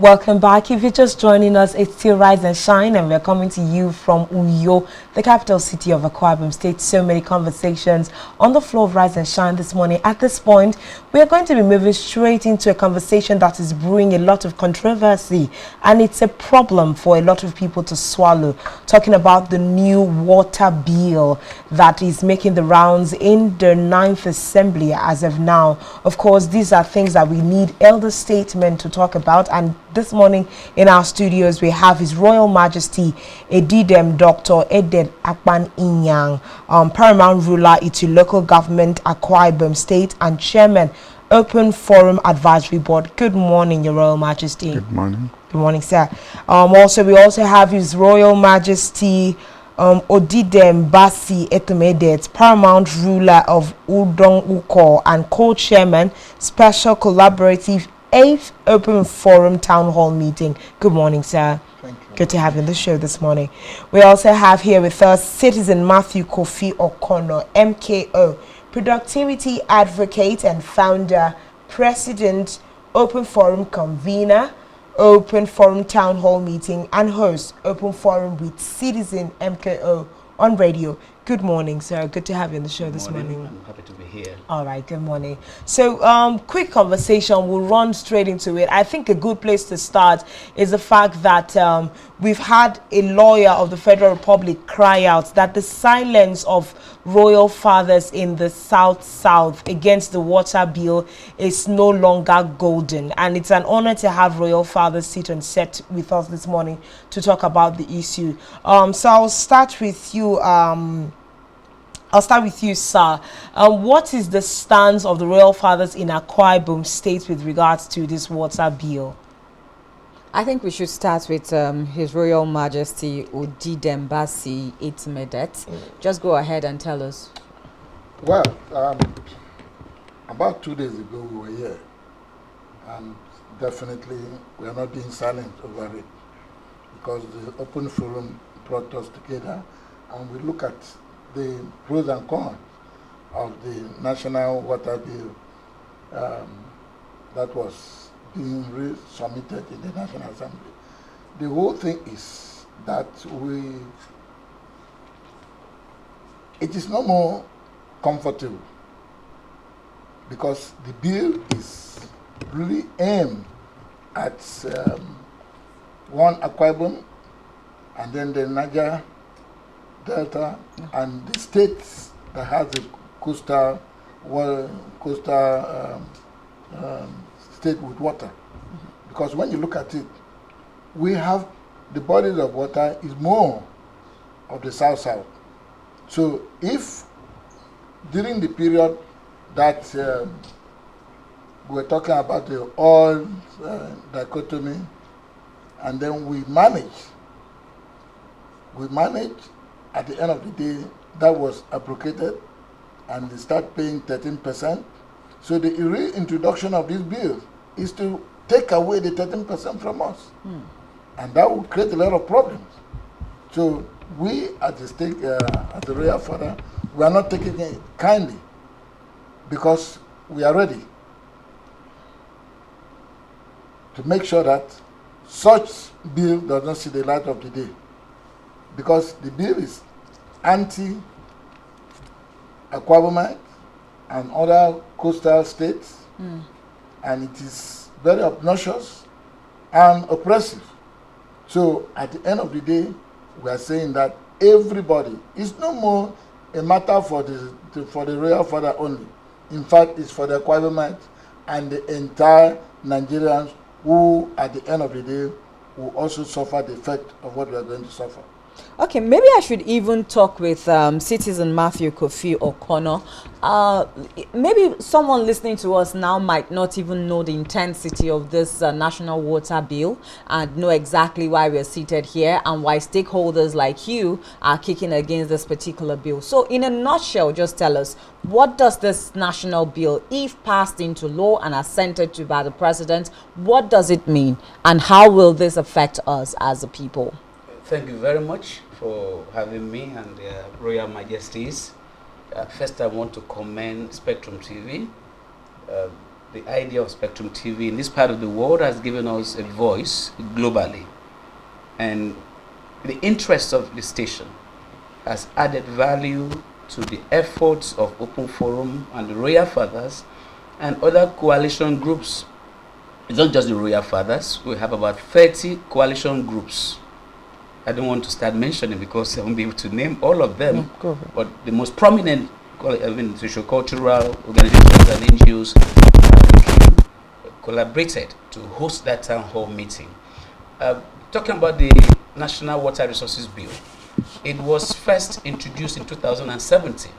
Welcome back. If you're just joining us, it's still Rise and Shine, and we're coming to you from Uyo, the capital city of Akwa Ibom State. So many conversations on the floor of Rise and Shine this morning. At this point, we are going to be moving straight into a conversation that is brewing a lot of controversy, and it's a problem for a lot of people to swallow. Talking about the new water bill that is making the rounds in the 9th Assembly as of now. Of course, these are things that we need elder statesmen to talk about, and this morning in our studios we have His Royal Majesty Edidem Dr. Eded Akpan Inyang, Paramount Ruler Itu Local Government Akwa Ibom State and Chairman Open Forum Advisory Board. Good morning, Your Royal Majesty. Good morning. Good morning, sir. We also have His Royal Majesty Odidem Basi Etumedet, Paramount Ruler of Udong Uko and Co-Chairman Special Collaborative 8th Open Forum Town Hall Meeting. Good morning, sir. Thank you. Good to have you on the show this morning. We also have here with us Citizen Matthew Kofi O'Connor, MKO, Productivity Advocate and Founder, President, Open Forum Convener, Open Forum Town Hall Meeting, and host Open Forum with Citizen MKO on radio. Good morning, sir. Good to have you on the show this morning. I'm happy to be here. All right, good morning. So, quick conversation. We'll run straight into it. I think a good place to start is the fact that we've had a lawyer of the Federal Republic cry out that the silence of royal fathers in the South against the water bill is no longer golden. And it's an honor to have royal fathers sit on set with us this morning to talk about the issue. So I'll start with you. Sir. What is the stance of the royal fathers in Akwa Ibom State with regards to this water bill? I think we should start with His Royal Majesty Odidem Basi Etumedet. Just go ahead and tell us. Well, about 2 days ago we were here, and definitely we are not being silent over it, because the Open Forum brought us together, and we look at the pros and cons of the National Water Bill that was being resubmitted in the National Assembly. The whole thing is that it is no more comfortable, because the bill is really aimed at one Akwa Ibom and then the Niger Delta and the states that has a coastal state with water. Because when you look at it, we have the bodies of water is more of the south. So if during the period that we're talking about the oil dichotomy, and then we manage at the end of the day, that was abrogated, and they start paying 13%. So the reintroduction of this bill is to take away the 13% from us. And that will create a lot of problems. So we at the state, at the Royal Father, we are not taking it kindly, because we are ready to make sure that such bill does not see the light of the day. Because the bill is anti-Akwa Ibom and other coastal states, and it is very obnoxious and oppressive. So at the end of the day, we are saying that everybody is no more a matter for the Royal Father only. In fact, it's for the Akwa Ibom and the entire Nigerians who, at the end of the day, will also suffer the effect of what we are going to suffer. Okay, maybe I should even talk with Citizen Matthew Kofi O'Connor. Maybe someone listening to us now might not even know the intensity of this national water bill and know exactly why we're seated here and why stakeholders like you are kicking against this particular bill. So in a nutshell, just tell us, what does this national bill, if passed into law and assented to by the president, what does it mean, and how will this affect us as a people? Thank you very much for having me and the Royal Majesties. First, I want to commend Spectrum TV the idea of Spectrum TV in this part of the world has given us a voice globally. And the interest of the station has added value to the efforts of Open Forum and the Royal Fathers and other coalition groups. It's not just the Royal Fathers. We have about 30 coalition groups. I don't want to start mentioning because I won't be able to name all of them. But the most prominent socio-cultural organizations and NGOs collaborated to host that town hall meeting. Talking about the National Water Resources Bill, it was first introduced in 2017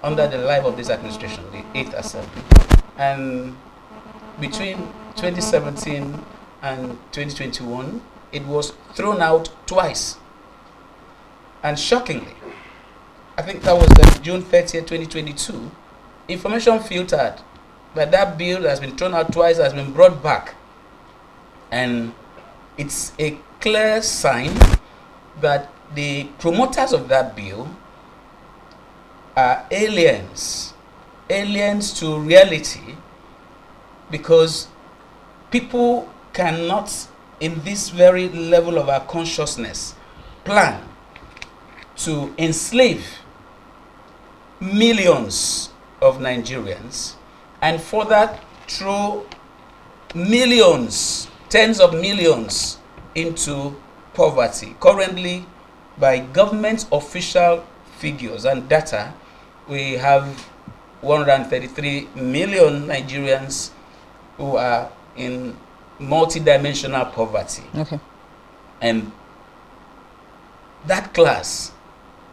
under the life of this administration, the 8th Assembly. And between 2017 and 2021, it was thrown out twice. And shockingly, I think that was June 30th, 2022, information filtered that that bill has been thrown out twice, has been brought back. And it's a clear sign that the promoters of that bill are aliens to reality, because people cannot, in this very level of our consciousness, plan to enslave millions of Nigerians and further throw millions, tens of millions into poverty. Currently, by government official figures and data, we have 133 million Nigerians who are in multi-dimensional poverty. Okay. And that class,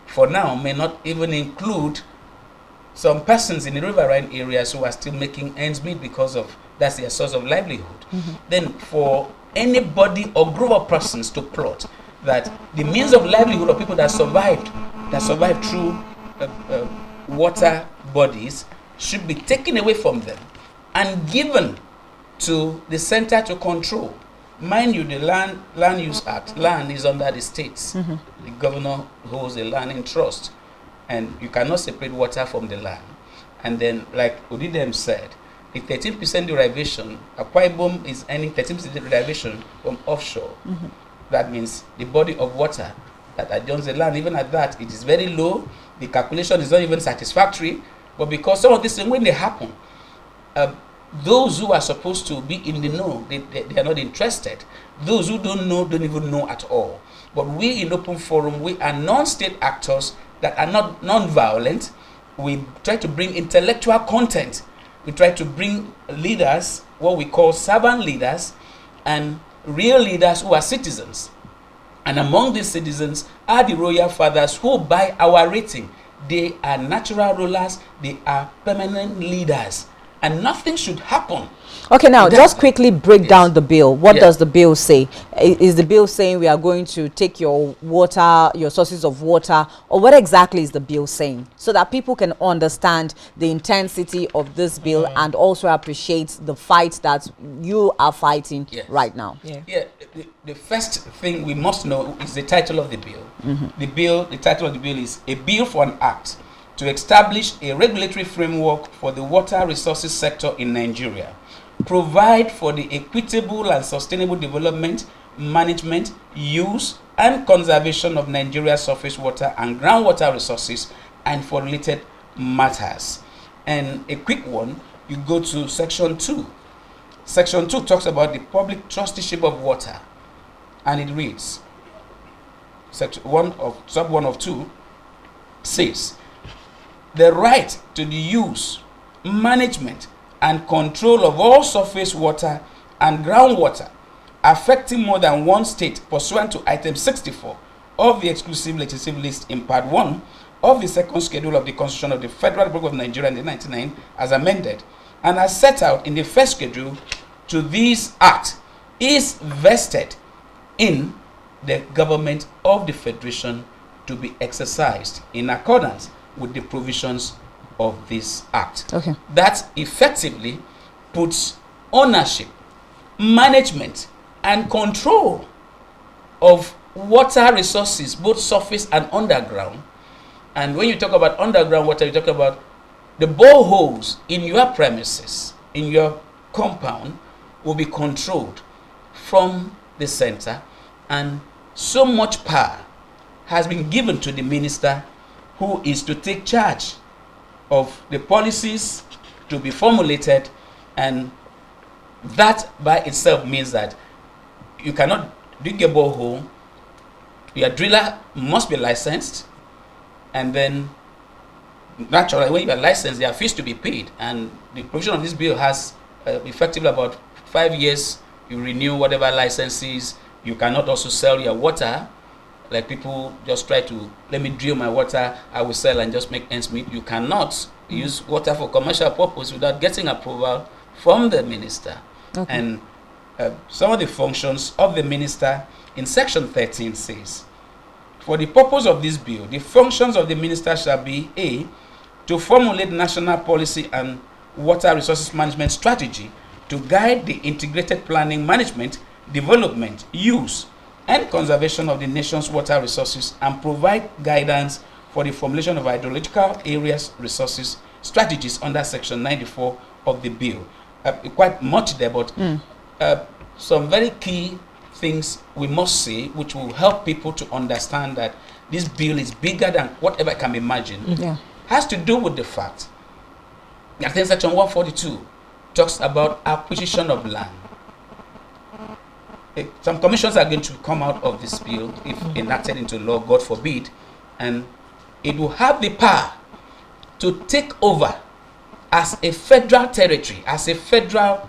for now, may not even include some persons in the riverine areas who are still making ends meet because of that's their source of livelihood. Then for anybody or group of persons to plot that the means of livelihood of people that survived through water bodies should be taken away from them and given to the center to control. Mind you, the Land Use Act, land is under the states. The governor holds the land in trust, and you cannot separate water from the land. And then, like Odidem said, the 13% derivation, Akwa Ibom is earning 13% derivation from offshore. That means the body of water that adjoins the land, even at that, it is very low. The calculation is not even satisfactory. But because some of these things, when they happen, those who are supposed to be in the know, they are not interested. Those who don't know don't even know at all. But we in Open Forum, we are non-state actors that are not non-violent. We try to bring intellectual content. We try to bring leaders, what we call servant leaders, and real leaders who are citizens. And among these citizens are the Royal Fathers who, by our rating, they are natural rulers, they are permanent leaders. And nothing should happen. Okay, now just quickly break down the bill. What Yes. does the bill say? Is the bill saying we are going to take your water, your sources of water, or what exactly is the bill saying? So that people can understand the intensity of this bill and also appreciate the fight that you are fighting right now. The first thing we must know is the title of the bill. The title of the bill is A Bill for an Act to establish a regulatory framework for the water resources sector in Nigeria, provide for the equitable and sustainable development, management, use, and conservation of Nigeria's surface water and groundwater resources, and for related matters. And a quick one, you go to Section 2. Section 2 talks about the public trusteeship of water, and it reads, Section 1 of sub 1 of 2 says, the right to the use, management, and control of all surface water and groundwater affecting more than one state pursuant to item 64 of the exclusive legislative list in part 1 of the second schedule of the Constitution of the Federal Republic of Nigeria in 1999 as amended, and as set out in the first schedule to this act, is vested in the government of the Federation to be exercised in accordance with the provisions of this act. Okay. That effectively puts ownership, management, and control of water resources, both surface and underground. And when you talk about underground water, you talk about the boreholes in your premises, in your compound will be controlled from the center, and so much power has been given to the minister, who is to take charge of the policies to be formulated, and that by itself means that you cannot dig a borehole. Your driller must be licensed, and then naturally when you are licensed, there are fees to be paid, and the provision of this bill has effectively about 5 years. You renew whatever licenses. You cannot also sell your water, like people just try to, let me drill my water, I will sell and just make ends meet. You cannot use water for commercial purpose without getting approval from the minister. Okay. And some of the functions of the minister in section 13 says, for the purpose of this bill, the functions of the minister shall be A, to formulate national policy and water resources management strategy to guide the integrated planning, management, development, use, and conservation of the nation's water resources, and provide guidance for the formulation of hydrological areas resources strategies under section 94 of the bill. Quite much there, but some very key things we must say, which will help people to understand that this bill is bigger than whatever can be imagined. Yeah. Has to do with the fact that I think section 142 talks about acquisition of land. Some commissions are going to come out of this bill if enacted into law, God forbid, and it will have the power to take over as a federal territory, as a federal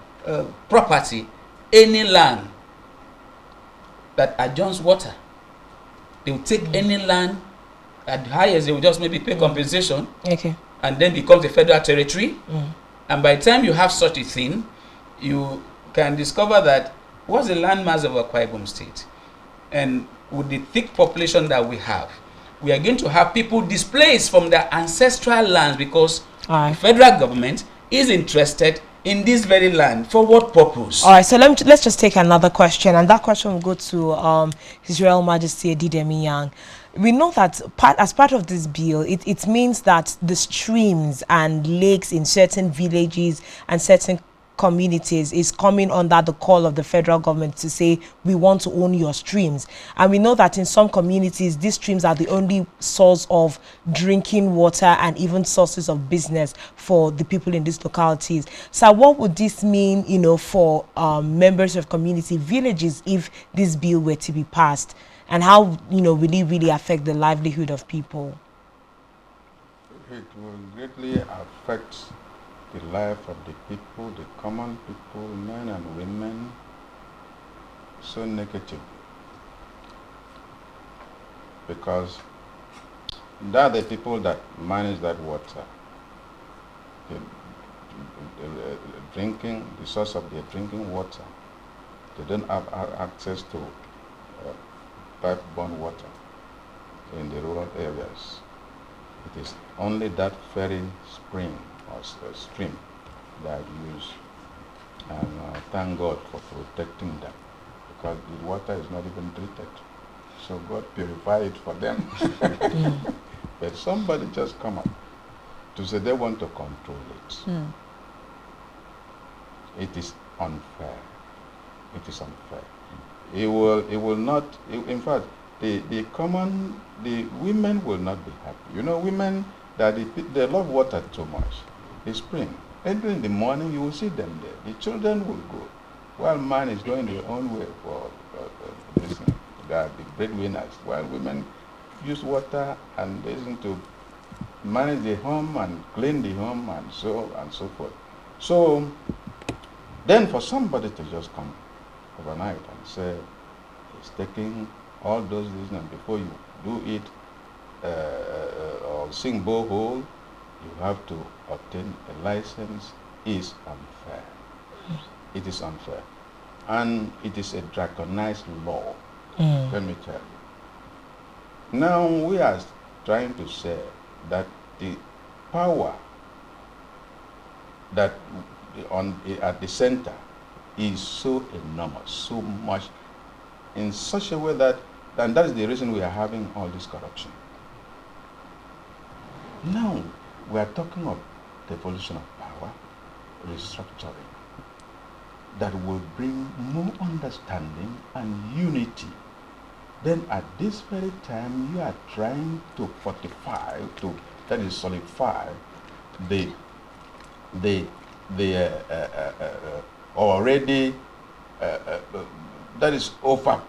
property, any land that adjoins water. They will take any land, at the highest they will just maybe pay compensation, Okay. and then becomes a federal territory. And by the time you have such a thing, you can discover that what's the landmass of Akwa Ibom State? And with the thick population that we have, we are going to have people displaced from their ancestral lands because the federal government is interested in this very land. For what purpose? All right, so let's just take another question, and that question will go to His Royal Majesty Adidemi Yang. We know that as part of this bill, it means that the streams and lakes in certain villages and certain communities is coming under the call of the federal government to say, we want to own your streams. And we know that in some communities, these streams are the only source of drinking water and even sources of business for the people in these localities. So what would this mean, you know, for members of community villages if this bill were to be passed? And how, you know, will it really affect the livelihood of people? It will greatly affect the life of the people, the common people, men and women, so negative. Because they are the people that manage that water. Drinking, the source of their drinking water. They don't have access to pipe-borne water in the rural areas. It is only that very spring or stream that I use, and thank God for protecting them, because the water is not even treated. So God purify it for them. But somebody just come up to say they want to control it. It is unfair. It is unfair. It will not. In fact, the women will not be happy. You know, women that they love water too much. The spring, early in the morning, you will see them there. The children will go, while man is going their own way for this. They are the breadwinners, while women use water and listen to manage the home and clean the home and so forth. So then, for somebody to just come overnight and say he's taking all those things, and before you do it or sing borehole, you have to obtain a license, is unfair. It is unfair. And it is a draconized law, let me tell you. Now we are trying to say that the power that at the center is so enormous, so much, in such a way that, and that is the reason we are having all this corruption. Now, we are talking of devolution of power. restructuring that will bring more understanding and unity. Then at this very time, you are trying to fortify, that is solidify the already that is over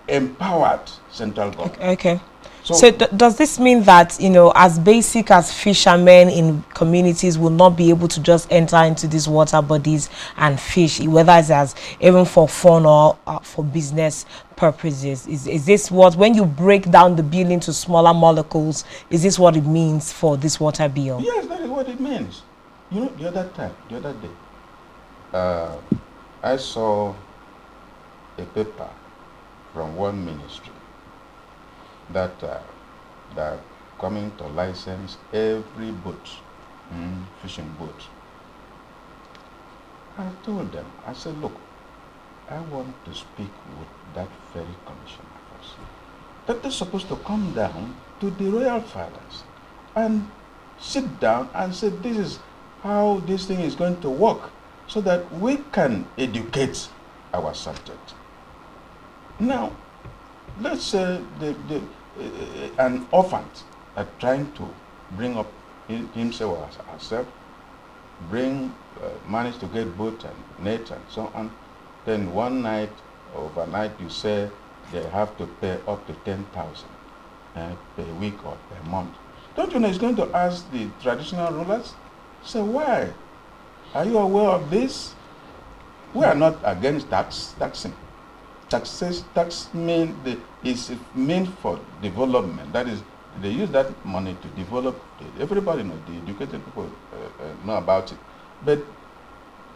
empowered central government. Okay. So does this mean that, you know, as basic as fishermen in communities will not be able to just enter into these water bodies and fish, whether it's as even for fun or for business purposes? Is this what, when you break down the bill into smaller molecules, is this what it means for this water bill? Yes, that is what it means. You know, the other day, I saw a paper from one ministry that that coming to license every boat, fishing boat. I told them, I said, look, I want to speak with that very commissioner first. That they're supposed to come down to the royal fathers and sit down and say, this is how this thing is going to work, so that we can educate our subject. Now, let's say an orphan are trying to bring up himself or herself, manage to get boat and net and so on. Then one night, overnight, you say they have to pay up to 10,000 per week or per month. Don't you know it's going to ask the traditional rulers? Say, why? Are you aware of this? We are not against taxing. Tax is meant for development. That is, they use that money to develop. Everybody knows, the educated people know about it. But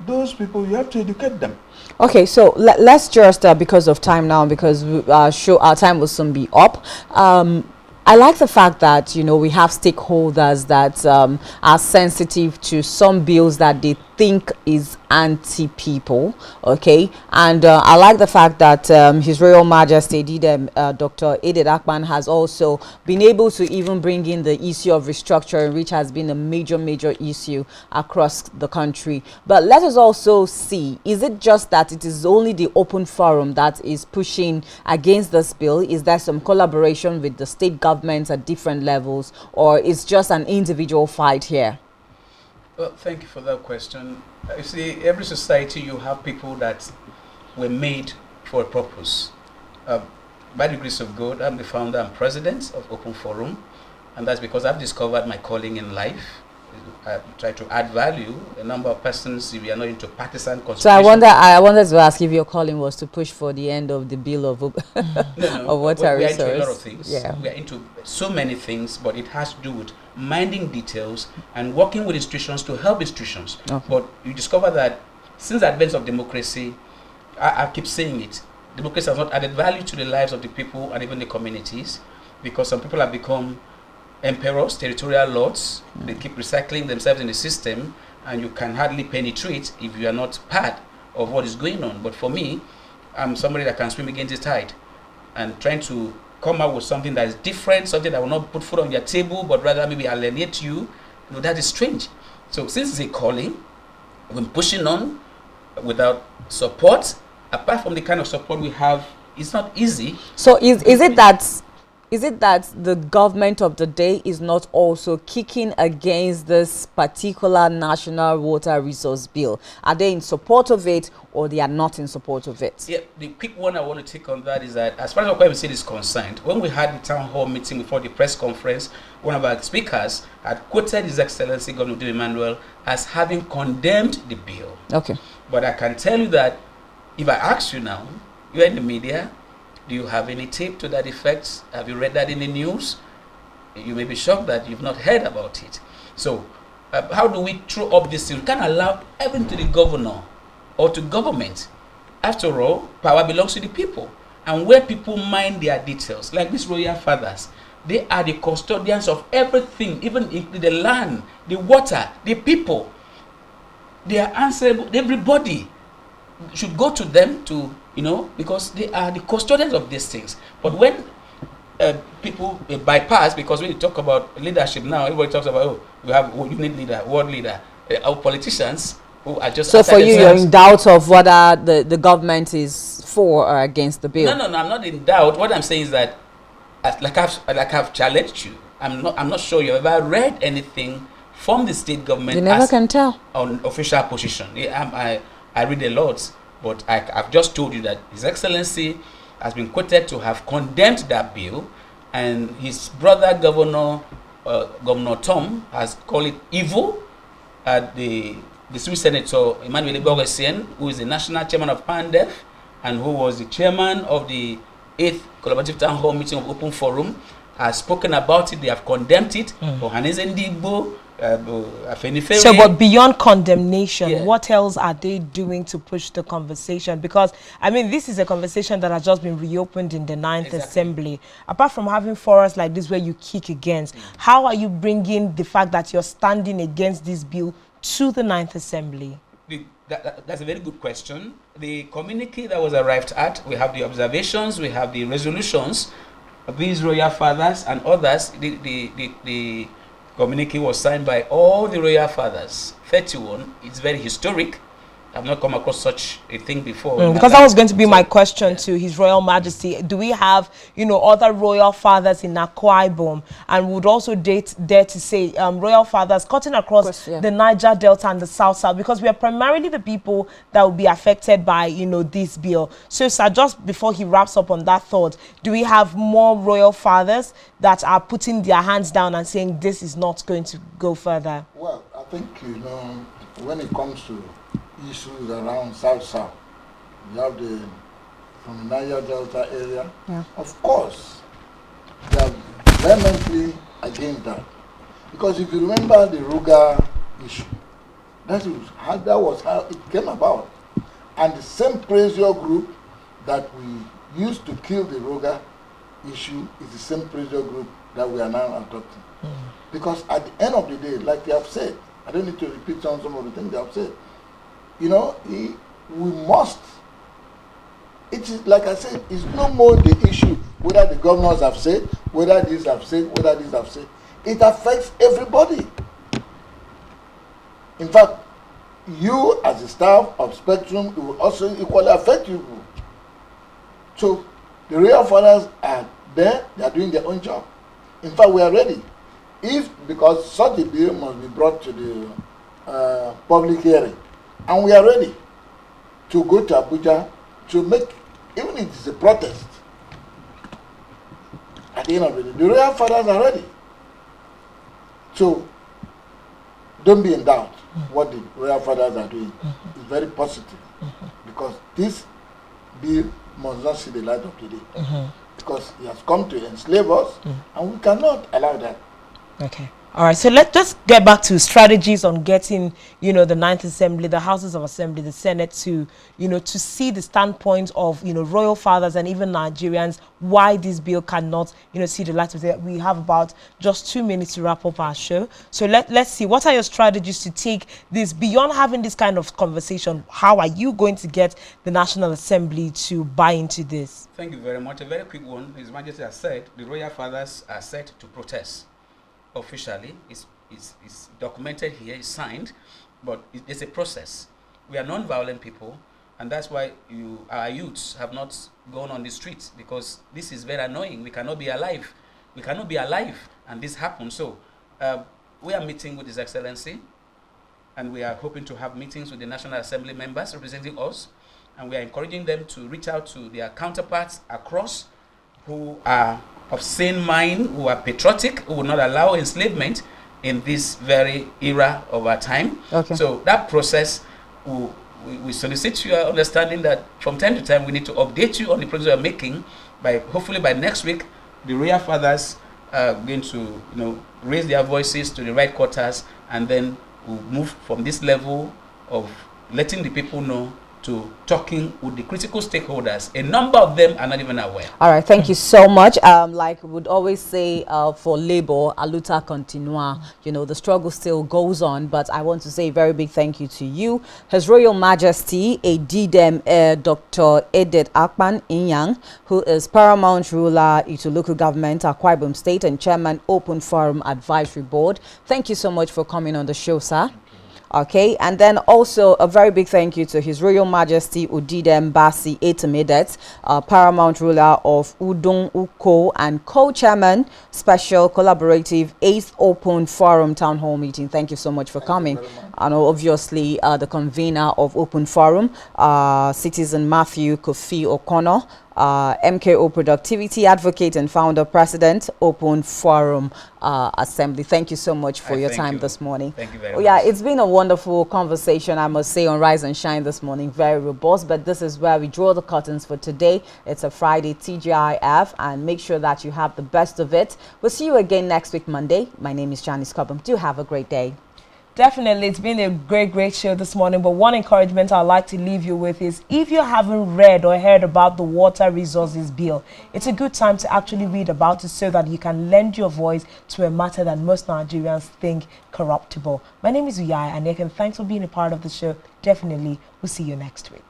those people, you have to educate them. Okay, so let's just, because of time now, because our time will soon be up. I like the fact that, you know, we have stakeholders that are sensitive to some bills that they think is anti-people, okay? And I like the fact that His Royal Majesty Dr. Edith Akpan has also been able to even bring in the issue of restructuring, which has been a major issue across the country. But let us also see, is it just that it is only the open forum that is pushing against this bill? Is there some collaboration with the state governments at different levels, or is just an individual fight here? Well, thank you for that question. You see, every society you have people that were made for a purpose. By the grace of God, I'm the founder and president of Open Forum, and that's because I've discovered my calling in life. I try to add value. A number of persons, if we are not into partisan consultation. So I wanted to ask if your calling was to push for the end of the bill of no, of water we are resource. into a lot of things. Yeah. We are into so many things, but it has to do with minding details and working with institutions to help institutions. Okay. But you discover that since the advent of democracy, I keep saying it, democracy has not added value to the lives of the people and even the communities, because some people have become emperors, territorial lords. They keep recycling themselves in the system, and you can hardly penetrate if you are not part of what is going on. But for me, I'm somebody that can swim against the tide, and trying to come out with something that is different, something that will not put food on your table, but rather maybe alienate you. You know, that is strange. So since it's a calling, we're pushing on without support. Apart from the kind of support we have, it's not easy. So is it that the government of the day is not also kicking against this particular national water resource bill? Are they in support of it, or they are not in support of it? Yeah, the quick one I want to take on that is that, as far as Okwem State is concerned, when we had the town hall meeting before the press conference, one of our speakers had quoted His Excellency Governor Emmanuel as having condemned the bill. Okay. But I can tell you that if I ask you now, you're in the media, do you have any tape to that effect? Have you read that in the news? You may be shocked that you've not heard about it. So, how do we throw up this thing? We can't allow everything to the governor or to government. After all, power belongs to the people. And where people mind their details, like these royal fathers, they are the custodians of everything, even the land, the water, the people. They are answerable. Everybody should go to them to, you know, because they are the custodians of these things. But when people bypass, because when you talk about leadership now, everybody talks about, oh, we have unit leader, world leader. Our politicians who are just So for you, you're themselves. in doubt of whether the government is for or against the bill? No, I'm not in doubt. What I'm saying is that, like I've challenged you, I'm not sure you've ever read anything from the state government. You never can tell. On official position. Yeah, I read a lot, but I've just told you that His Excellency has been quoted to have condemned that bill, and his brother Governor Tom has called it evil. The Swiss Senator Emmanuel Bogesien, who is the national chairman of PANDEF and who was the chairman of the 8th Collaborative Town Hall meeting of Open Forum, has spoken about it. They have condemned it. So, but beyond condemnation, Yeah. what else are they doing to push the conversation? Because, I mean, this is a conversation that has just been reopened in the 9th Assembly. Apart from having forums like this where you kick against, how are you bringing the fact that you're standing against this bill to the 9th Assembly? That's a very good question. The communique that was arrived at, we have the observations, we have the resolutions of these royal fathers and others. The communique was signed by all the royal fathers, 31. It's very historic. I've not come across such a thing before. Because that was going to be my question to His Royal Majesty. Do we have, other royal fathers in Akwa Ibom, and would also dare to say royal fathers cutting across the Niger Delta and the South? Because we are primarily the people that will be affected by, this bill. So, sir, just before he wraps up on that thought, do we have more royal fathers that are putting their hands down and saying this is not going to go further? Well, I think, when it comes to issues around South, you have from the Niger Delta area. Yeah. Of course, they are vehemently against that. Because if you remember the Ruga issue, that was how it came about. And the same pressure group that we used to kill the Ruga issue is the same pressure group that we are now adopting. Because at the end of the day, like they have said, I don't need to repeat some of the things they have said, we must. It is like I said, it's no more the issue whether the governors have said, whether these have said, whether these have said. It affects everybody. In fact, you as a staff of Spectrum, it will also equally affect you. So the royal fathers are there, they are doing their own job. In fact, we are ready. Because such a bill must be brought to the public hearing. And we are ready to go to Abuja to make, even if it's a protest, at the end of the day, the royal fathers are ready. So, don't be in doubt what the royal fathers are doing. It's very positive. Because this bill must not see the light of the day. Because it has come to enslave us, and we cannot allow that. Okay. All right, so let's just get back to strategies on getting, the 9th Assembly, the Houses of Assembly, the Senate to, to see the standpoint of, royal fathers and even Nigerians, why this bill cannot, see the light of the day. We have about just 2 minutes to wrap up our show. So let's see, what are your strategies to take this beyond having this kind of conversation? How are you going to get the National Assembly to buy into this? Thank you very much. A very quick one. His Majesty has said the royal fathers are set to protest. Officially, it's documented here, it's signed, but it's a process. We are non-violent people, and that's why our youths have not gone on the streets, because this is very annoying. We cannot be alive. We cannot be alive, and this happens. So we are meeting with His Excellency, and we are hoping to have meetings with the National Assembly members representing us, and we are encouraging them to reach out to their counterparts across who are of sane mind, who are patriotic, who will not allow enslavement in this very era of our time. Okay. So that process, we solicit your understanding that from time to time we need to update you on the progress we are making. Hopefully by next week, the royal fathers are going to raise their voices to the right quarters, and then we'll move from this level of letting the people know to talking with the critical stakeholders. A number of them are not even aware. All right, thank you so much. Like we would always say for labor, a luta continua. The struggle still goes on, but I want to say a very big thank you to you, His Royal Majesty, a DDM Dr. Edith Akpan Inyang, who is Paramount Ruler, Itu Local Government, Akwa Ibom State, and Chairman, Open Forum Advisory Board. Thank you so much for coming on the show, sir. Okay, and then also a very big thank you to His Royal Majesty Udide Mbasi Etemedet, Paramount Ruler of Udon Uko and co-chairman, Special Collaborative 8th Open Forum Town Hall Meeting. Thank you so much for coming. And obviously the convener of Open Forum, Citizen Matthew Kofi O'Connor, MKO Productivity Advocate and Founder President, Open Forum Assembly. Thank you so much for your time this morning. Thank you very much. Yeah, it's been a wonderful conversation, I must say, on Rise and Shine this morning. Very robust, but this is where we draw the curtains for today. It's a Friday TGIF, and make sure that you have the best of it. We'll see you again next week, Monday. My name is Janice Cobham. Do have a great day. Definitely, it's been a great show this morning, but one encouragement I'd like to leave you with is if you haven't read or heard about the Water Resources Bill, it's a good time to actually read about it so that you can lend your voice to a matter that most Nigerians think corruptible. My name is Uyai Aneke, and thanks for being a part of the show. Definitely, we'll see you next week.